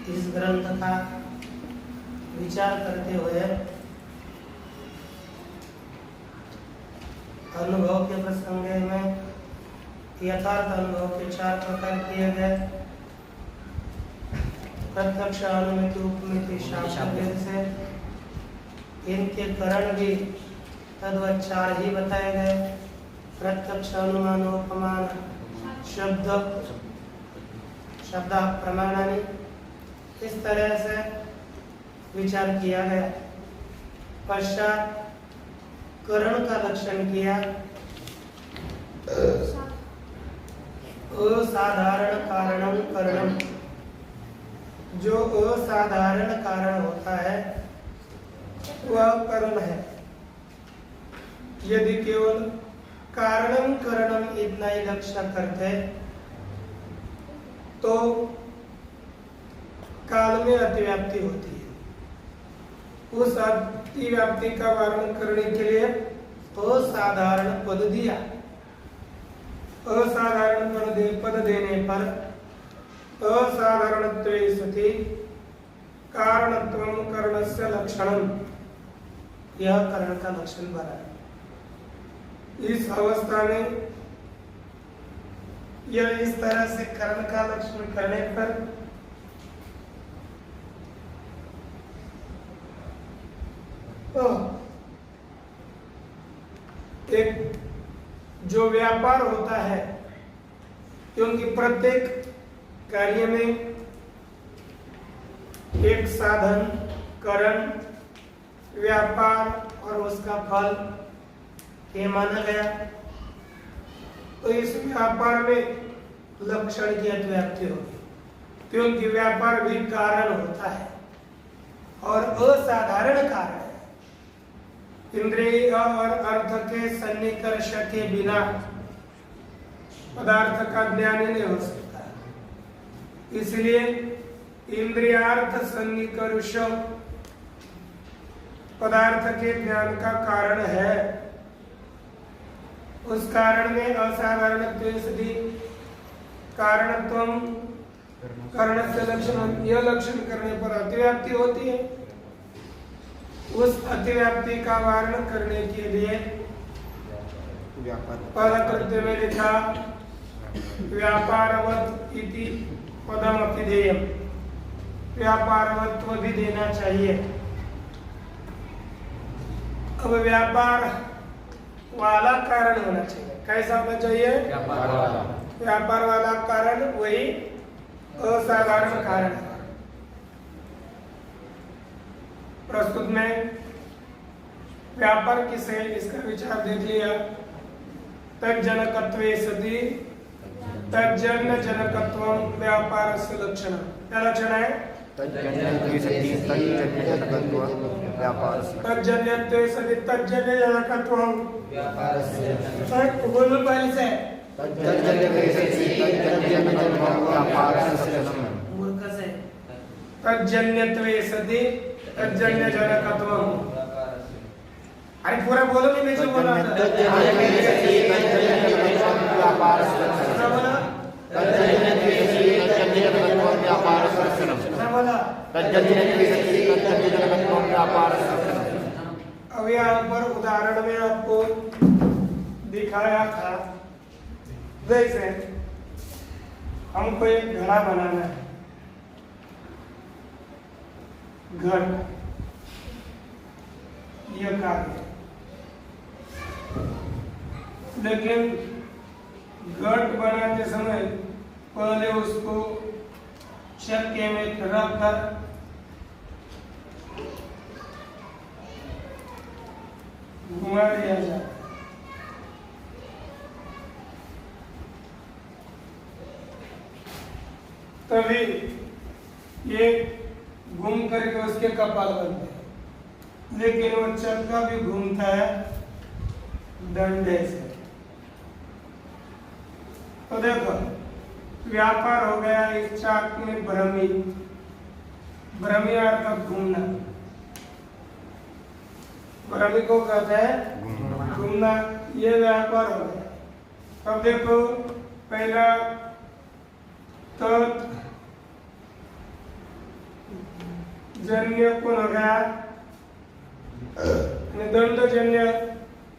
इस ग्रंथ का विचार करते हुए अनुभव के प्रसंग में यथार्थ अनुभव के 4 प्रकार किए गए। प्रत्यक्ष, अनुमिति, उपमिति, शास्त्र से इनके कारण भी तद्वत 4 ही बताए गए। प्रत्यक्ष, अनुमान, उपमान, शब्द प्रमाणानि, इस तरह से विचार किया गया। पश्चात करण का लक्षण किया। असाधारण कारणम करणम, जो असाधारण कारण होता है वह करण है। यदि केवल कारणम करणम इतना ही लक्षण करते तो काल में अतिव्याप्ति होती है। उस अतिव्याप्ति का वर्णन करने के लिए असाधारण पद दिया। असाधारण पद देने पर असाधारणत्वे सति कारणत्वं करणस्य लक्षणम, यह करण का लक्षण बना। इस अवस्था में यह इस तरह से करण का लक्षण करने पर एक जो व्यापार होता है, क्योंकि प्रत्येक कार्य में एक साधन, करण, व्यापार और उसका फल ये माना गया। तो इस व्यापार में लक्षण की अतिव्याप्ति होगी, क्योंकि व्यापार भी कारण होता है और असाधारण कारण है। इंद्रिय और अर्थ के सन्निकर्ष के बिना पदार्थ का ज्ञान ही नहीं हो सकता। इसलिए इंद्रियार्थ सन्निकर्ष पदार्थ के ज्ञान का कारण है। उस कारण में असाधारणत्व सदी कारणत्वम करणस्य लक्षणम, यह लक्षण करने पर अतिव्याप्ति होती है। उस अतिव्याप्ति का वर्णन करने के लिए पदकृत्य में लिखा व्यापारवत् इति पदम अभिधेयम, व्यापारवत्व भी देना चाहिए। अब व्यापार वाला कारण होना चाहिए। कैसा होना चाहिए? व्यापार वाला कारण, वही असाधारण कारण है। प्रस्तुत में व्यापार किसे, इसका विचार देख लिया। तज्जनकत्वे सति तज्जन्य जनकत्वम व्यापारस्य लक्षणम्। क्या लक्षण है? तज्जन्यत्वे सति तज्जन्य जनकत्वम व्यापारस्य लक्षणम्। बोलो पहले से। तज्जन्यत्वे सति तज्जन्य जनकत्वम व्यापारस्य लक्षणम्। मूर्ख से। तज्जन्यत्वे सति तज्जन्य जनकत्वम। अरे पूरा बोलो, नहीं मैं जो बोला था। तज्जन्यत्वे सति तज्जन्य जनकत्वम व्यापारस्य लक्षणम्। बोला तज्जन्यत्वे सति तज्जन्य जनकत्वम व्यापारस्य लक्षणम्। बोला तज्जन्यत्वे सति तज्जन्य जनकत्वम व्यापारस्य लक्षणम्। अब यहाँ पर उदाहरण में आपको दिखाया था, जैसे हमको एक घड़ा बनाना है, घर, यह कार्य। लेकिन घट बनाते समय पहले उसको चक्के में रख कर घुमा दिया जाता है। तभी ये घूम करके उसके कपाल बनते हैं। लेकिन वो चक्का भी घूमता है डंडे से। तो देखो व्यापार हो गया इस चाक में भ्रमी, भ्रमी अर्थात घूमना। भ्रमी को कहते हैं घूमना, ये व्यापार हो गया। अब देखो पहला जन्य कौन हो गया? दंडजन्य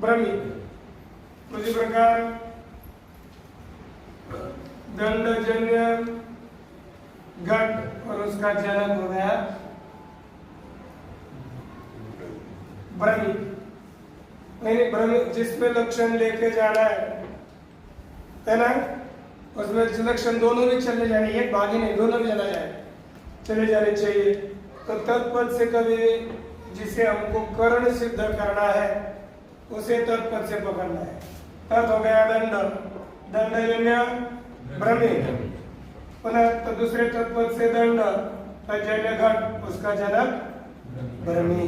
भ्रमी। उसी प्रकार दंडजन्य घट और उसका जनक हो गया भ्रमी। यानी भ्रमी जिसमें लक्षण लेके जाना है ना, उसमें लक्षण दोनों भी चले जाने, एक भाग ही नहीं, दोनों भी चले जाने चाहिए। तो तत्पद से कभी जिसे हमको कर्ण सिद्ध करना है उसे तत्पद से पकड़ना है। तत् हो गया दंड, दंडजन्य भ्रमी। पुनः तो दूसरे तत्पद से दंड, तज्जन्य घट, उसका जनक भ्रमी।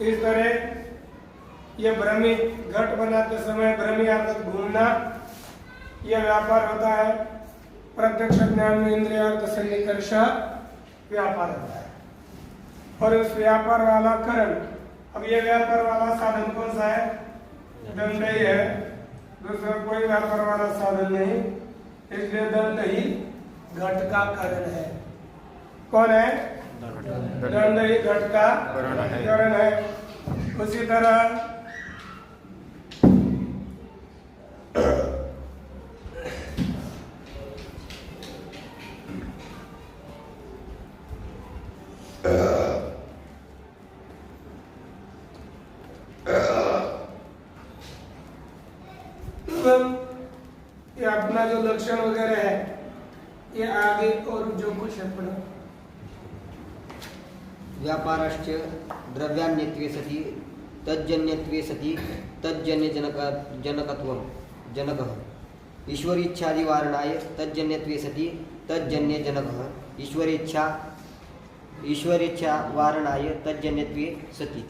इस तरह ये भ्रमी घट बनाते समय भ्रमी अर्थात घूमना, यह व्यापार होता है। प्रत्यक्ष ज्ञान में इंद्रियार्थ सन्निकर्ष व्यापार होता है। और उस व्यापार वाला करण, अब ये व्यापार वाला साधन कौन सा है? दंड ही है, दूसरा कोई व्यापार वाला साधन नहीं, इसलिए दंड ही घट का करण है। कौन है? दंड ही घट का करण है। उसी तरह ये अपना जो लक्षण वगैरह है ये आगे और जो कुछ है अपना व्यापारश्च द्रव्यान्यत्वे सति तज्जन्यत्वे सति तज्जन्य जनकत्वं जनकः ईश्वरेच्छादि वारणाय तज्जन्यत्वे सति तज्जन्य जनकः ईश्वरेच्छा वारणाय तज्जन्यत्वे सति।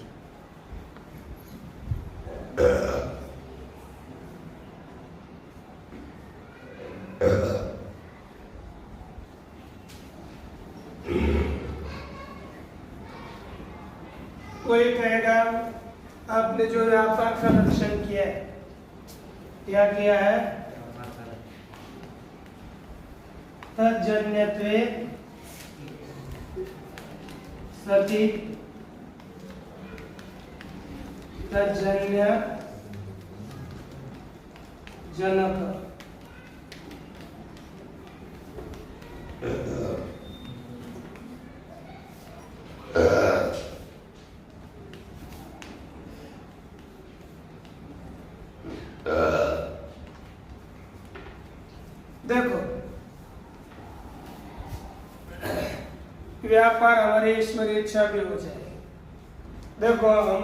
कोई कहेगा आपने जो व्यापार का लक्षण किया है, क्या किया है? तज्जन्यत्वे सति तज्जन्य जनक। देखो व्यापार हमारी ईश्वरीय इच्छा भी हो जाए। देखो हम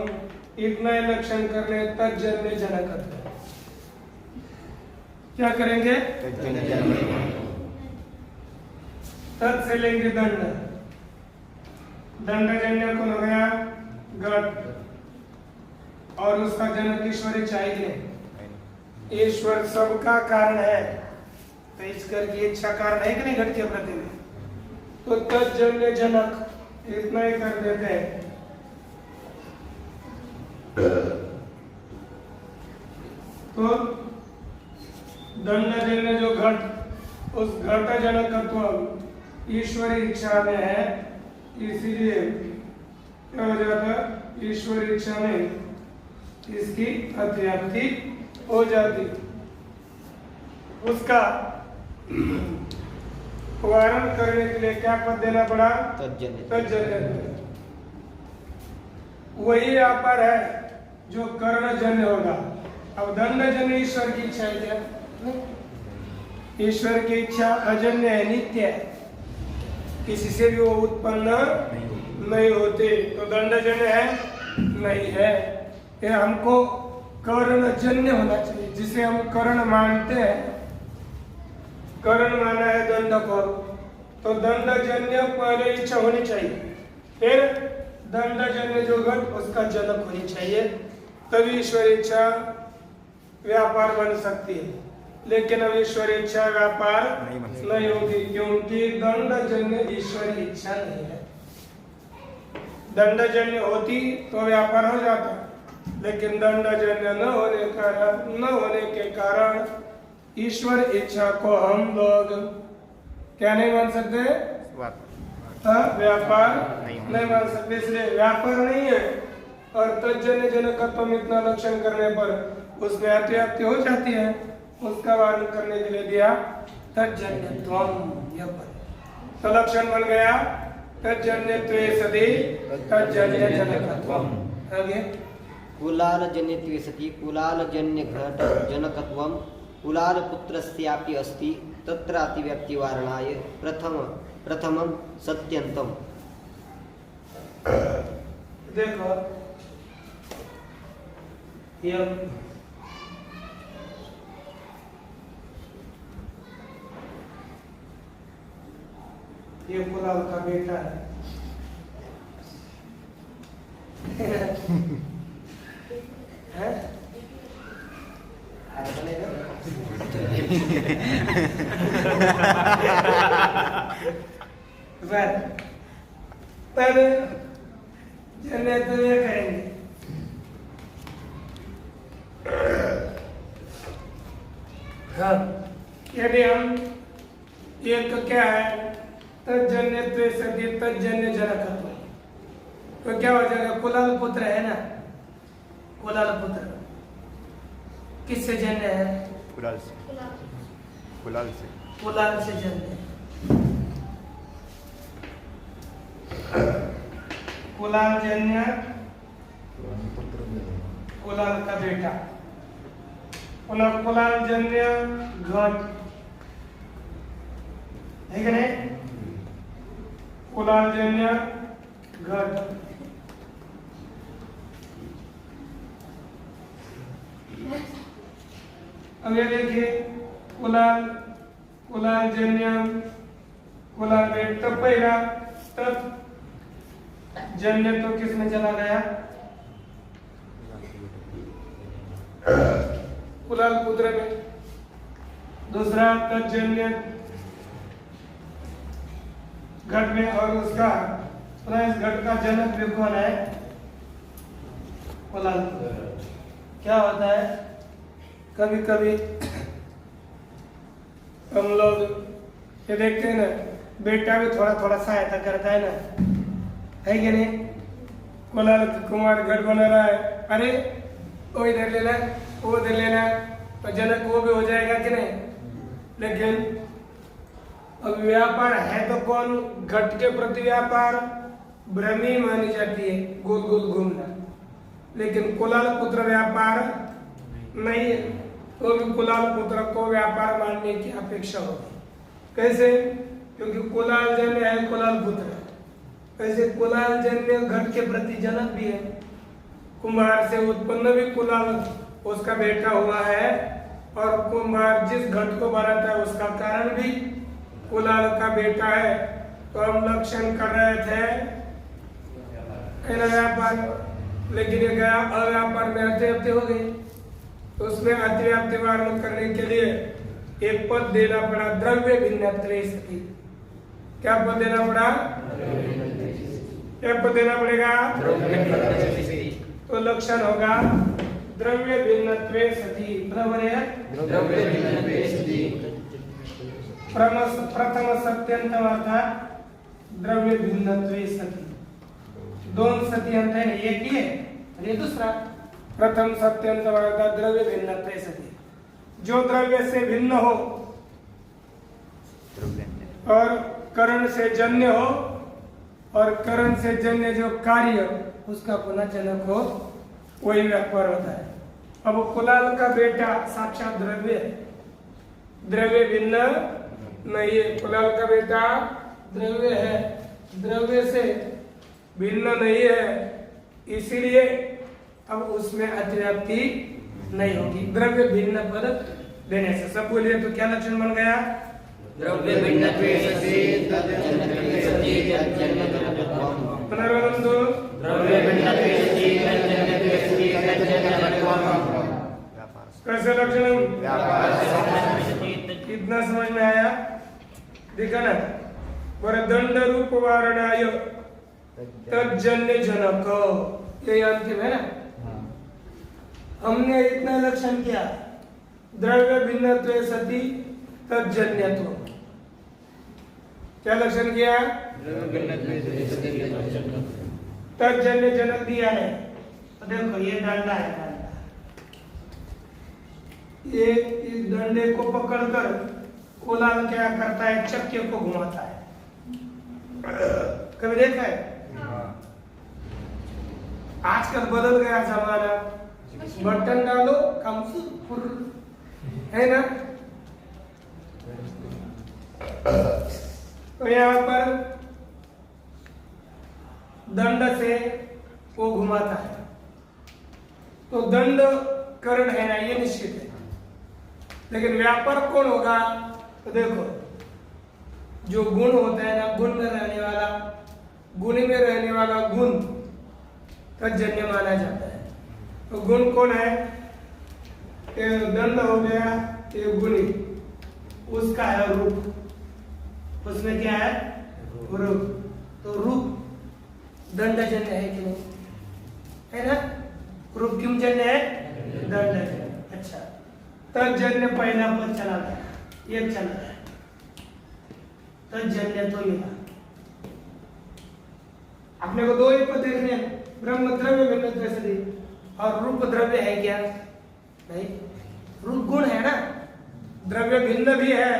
इतना लक्षण कर रहे तज्जन्य जनक, क्या करेंगे? तत् से लेंगे दंड, दंडजन्य कौन हो गया? घट, और उसका जनक ईश्वरीय चाहिए। ईश्वर सबका कारण है, तो ईश्वर की इच्छा कारण है कि नहीं घट के प्रति में? तो तज्जन्य जनक इतना ही कर देते हैं। तो दंडजन्य जो घट, उस घट जनकत्व ईश्वरी इच्छा में है, इसीलिए क्या हो जाता? ईश्वरी इच्छा में इसकी अतिव्याप्ति हो जाती। उसका वारण करने के लिए क्या पद देना पड़ा? तज्जन्य। वही व्यापार है जो कर्णजन्य होगा। अब दंडजन्य ईश्वर की इच्छा है क्या? ईश्वर की इच्छा अजन्य है, नित्य है, किसी से भी वो उत्पन्न नहीं होते। तो दंडजन्य है? नहीं है। ये हमको कर्णजन्य होना चाहिए, जिसे हम कर्ण मानते हैं। कर्ण माना है दंड को, तो दंडजन्य पहले इच्छा होनी चाहिए, फिर दंडजन्य जो घट उसका जनक होनी चाहिए, तभी ईश्वर इच्छा व्यापार बन सकती है। लेकिन अब ईश्वर इच्छा व्यापार नहीं होगी, क्योंकि दंडजन्य ईश्वर इच्छा नहीं है। दंडजन्य होती तो व्यापार हो जाता, लेकिन दंडजन्य न होने के कारण ईश्वर इच्छा को हम लोग क्या नहीं मान सकते? व्यापार नहीं मान सकते, इसलिए व्यापार नहीं है। और तज्जन्य जनकत्व इतना लक्षण करने पर उसमें अतिव्याप्ति हो जाती है, उसका वर्णन करने के लिए दिया तज्जन्यत्वम। यह पद तो लक्षण बन गया तज्जन्यत्वे सति तज्जन्य जनकत्वम। आगे कुलाल जन्यत्वे सति कुलाल जन्य घट जनकत्वम कुलाल पुत्रस्यापि अस्ति तत्र अतिव्याप्ति वारणाय प्रथमं सत्यंतम। देखो ये कुलाल का बेटा है। हैं? पर जन्य तो ये करेंगे हाँ, यदि हम एक क्या है तज्जन्यत्वे सति तज्जन्य जनकत्व, तो क्या हो जाएगा? कुलाल पुत्र है ना, कुलाल पुत्र किससे जन्य है? कुलाल से। कुलाल से। कुलाल से जन्य। कुलाल जन्य कुलाल का बेटा, पुनः कुलाल जन्य घट है कि नहीं? कुलाल जन्य घट अब ये देखिए कुलाल जन्य कुलाल बेट तब पहला तब जन्य तो किसमें चला गया? कुलाल पुत्र में। दूसरा तज्जन्य घट में, और उसका इस घट का जनक भी कौन है? कुलाल। क्या होता है कभी कभी हम लोग ये देखते हैं ना, बेटा भी थोड़ा थोड़ा सहायता करता है ना, है कि नहीं? कुलाल कुमार घट बना रहा है, अरे वो इधर लेना वो उधर लेना, तो जनक वो भी हो जाएगा कि नहीं? लेकिन अब व्यापार है तो कौन? घट के प्रति व्यापार भ्रमी मानी जाती है, गोल गोल घूमना। लेकिन कुलाल पुत्र व्यापार नहीं है, तो भी कुलाल पुत्र को व्यापार मानने की अपेक्षा होगी। कैसे? क्योंकि कुलाल जन्य है कुलाल पुत्र, ऐसे कुलाल जन्य घट के प्रति जनक भी है। कुम्हार से उत्पन्न भी कुलाल उसका बेटा हुआ है, और कुम्हार जिस घट को बनाता है उसका कारण भी कुलाल का बेटा है। तो हम लक्षण कर रहे थे व्यापार, लेकिन ये गया अव्यापार में अतिव्याप्ति हो गई, तो उसमें अतिव्याप्ति वारण करने के लिए एक पद देना पड़ा, द्रव्य भिन्नत्वे सति। क्या पद देना पड़ा? क्या पद देना पड़ेगा? तो लक्षण होगा द्रव्य भिन्नत्वे सति। बराबर है? प्रथम सत्यंतम अर्थात द्रव्य भिन्नत्वे सति। दोन सती अंत है, एक ही है और ये दूसरा। प्रथम सत्यंतम अर्थात द्रव्य भिन्नत्वे सति, जो द्रव्य से भिन्न हो और करण से जन्य हो, और करण से जन्य जो कार्य उसका पुनः जनक हो, वही व्यापार होता है। अब कुलाल का बेटा साक्षात द्रव्य है, द्रव्य भिन्न नहीं है। कुलाल का बेटा द्रव्य है, द्रव्य से भिन्न नहीं है, इसीलिए अब उसमें अतिव्याप्ति नहीं होगी। द्रव्य भिन्न पद देने से। सब बोलिए तो क्या लक्षण बन गया? द्रव्य भिन्नत्वे सति तज्जन्यत्वे सति पुनर्वदन्तु। द्रव्य भिन्नत्वे सति तज्जन्यत्वे सति तज्जन्यत्वम्। कैसे लक्षण? कितना समझ में आया? देखा ना, दंड रूप वारणाय तज्जन्य जनक, ये अंतिम है ना। हमने इतना लक्षण किया, द्रव्य भिन्नत्वे सति तज्जन्यत्व। क्या लक्षण किया? तज्जन्य जनक दिया है। तो देखो ये डंडा है, डंडा। ये इस डंडे को पकड़कर कुलाल क्या करता है? चक्के को घुमाता है। कभी देखा है? आजकल बदल गया जमाना, बटन डालो कम है ना। तो यहाँ पर दंड से वो घुमाता है, तो दंड करण है ना, ये निश्चित है। लेकिन व्यापार कौन होगा? तो देखो जो गुण होता है ना, गुण में रहने वाला, गुण में रहने वाला गुण तज्जन्य माना जाता है। तो गुण कौन है? ये दंड हो गया, ये गुणी, उसका है रूप। उसमें क्या है? रूप। तो रूप दंडजन्य है कि नहीं? है ना। रूप किम जन्य है? दंडजन्य। अच्छा, तज्जन्य पहला पद चला गया, ये चल रहा है। तज्जन्य तो मिला। अपने को दो ही पद देखने हैं, ब्रह्म द्रव्य भिन्न सदी और रूप द्रव्य है क्या? नहीं, रूप गुण है ना, द्रव्य भिन्न भी है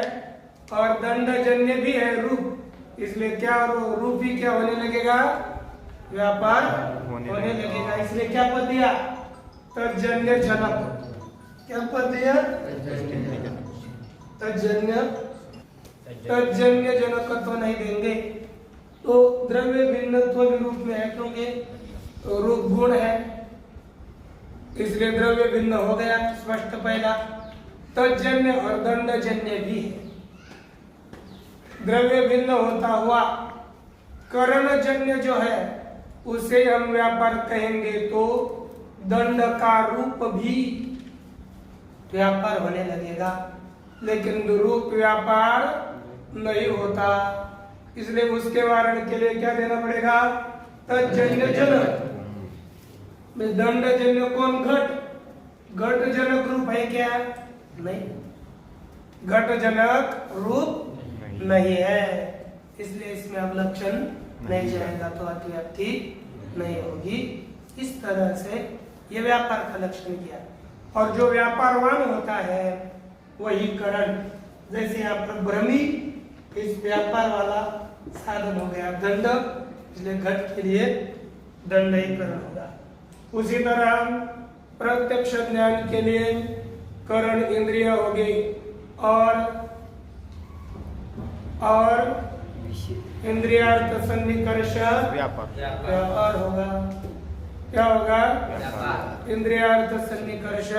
और दंडजन्य भी है रूप। इसलिए क्या रूप ही क्या होने लगेगा? व्यापार होने लगेगा। इसलिए क्या पद दिया? तज्जन्य जनक। क्या पद दिया? तज्जन्य जनक तो नहीं देंगे। तो द्रव्य भिन्नत्व भी रूप में है, क्योंकि रूप गुण है, इसलिए द्रव्य भिन्न हो गया, स्पष्ट पहला। तज्जन्य और दंडजन्य भी है। द्रव्य भिन्न होता हुआ करणजन्य जो है उसे हम व्यापार कहेंगे, तो दंड का रूप भी व्यापार होने लगेगा। लेकिन रूप व्यापार नहीं होता, इसलिए उसके वारण के लिए क्या देना पड़ेगा? तज्जन्य जनक। दंडजन्य कौन? घट। घट जनक रूप है क्या? नहीं, घट जनक रूप नहीं है, इसलिए इसमें अब लक्षण नहीं जाएगा, तो अतिव्याप्ति नहीं होगी। इस तरह से ये व्यापार का लक्षण किया। और जो व्यापारवान होता है वही करण। जैसे यहाँ पर भ्रमी इस व्यापार वाला साधन हो गया दंड, इसलिए घट के लिए दंड ही करण होगा। उसी तरह प्रत्यक्ष ज्ञान के लिए करण इंद्रिय हो गई और इंद्रियार्थ सन्निकर्ष व्यापार होगा। क्या होगा? इंद्रियार्थ सन्निकर्ष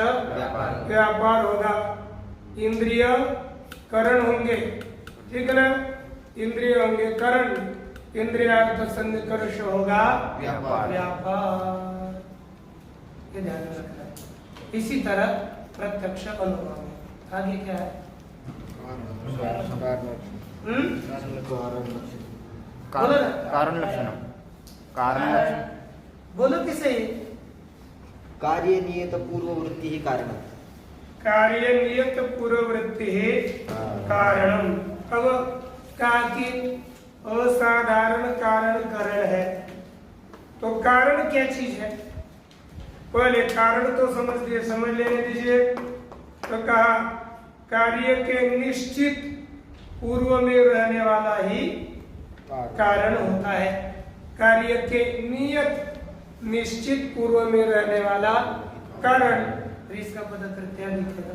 व्यापार होगा। इंद्रिय करण होंगे, ठीक है ना। इंद्रिय होंगे करण, इंद्रियार्थ सन्निकर्ष होगा व्यापार। ये ध्यान में रखना है। इसी तरह प्रत्यक्ष अनुभव में आगे क्या है? कारण लक्षण। कारण लक्षण बोलो किसे? कार्य नियत पूर्ववृत्ति ही कारण। कार्य नियत पूर्ववृत्ति है कारण। अब कहा कि असाधारण कारण करण है, तो कारण क्या चीज है? पहले कारण तो समझ लेने दीजिए। तो कहा कार्य के निश्चित पूर्व में रहने वाला ही कारण होता है। कार्य के नियत निश्चित पूर्व में रहने वाला कारण। इसका पता करते हैं, लिखेगा,